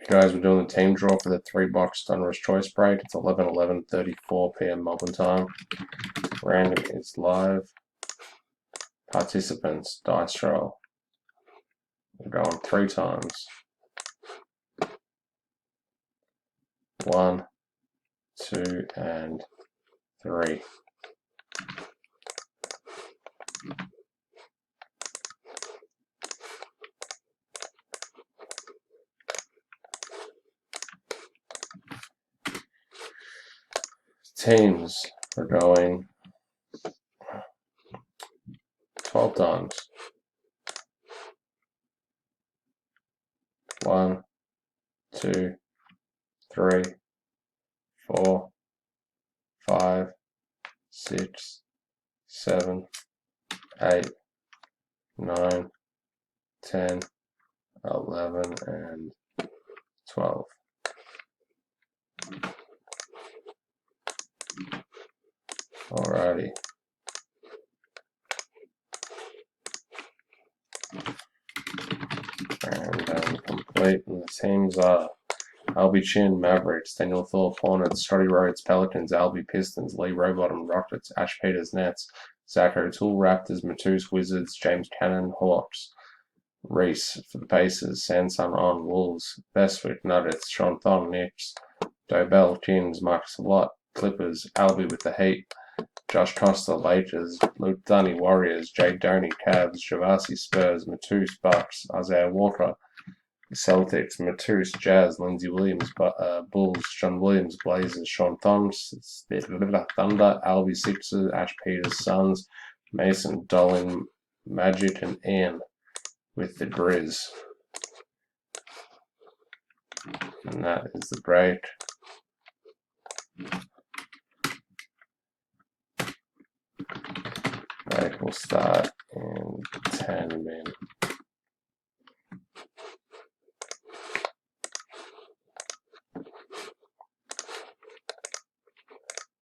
Guys, we're doing the team draw for the 3-box Donruss choice break. It's 11:34 p.m. Melbourne time. Random is live. Participants, dice roll. We're going 3 times. 1, 2, and 3. Teams are going 12 times. 1, 2, 3, 4, 5, 6, 7, 8, 9, 10, 11, and 12. Alrighty. And complete. And the teams are Albie Chin, Mavericks, Daniel Thorpe, Hornets, Scotty Rhodes, Pelicans, Albie Pistons, Lee Rowbottom, Rockets, Ash Peters, Nets, Zach O'Toole, Raptors, Matus, Wizards, James Cannon, Hawks, Reese for the Pacers, Sanson on, Wolves, Bestwick, Nuggets, Sean Thon, Knicks, Dobell, Kings, Marcus Lott, Clippers, Albie with the Heat, Josh Costa, Lakers, Luke Dunny, Warriors, Jake Doney, Cavs, Javasi, Spurs, Matus, Bucks, Isaiah Walker, Celtics, Matus, Jazz, Lindsey Williams, Bulls, John Williams, Blazers, Sean Thomas, Thunder, Albie Sixers, Ash Peters, Suns, Mason, Dolan, Magic, and Ian with the Grizz. And that is the break. Break will start in 10 minutes.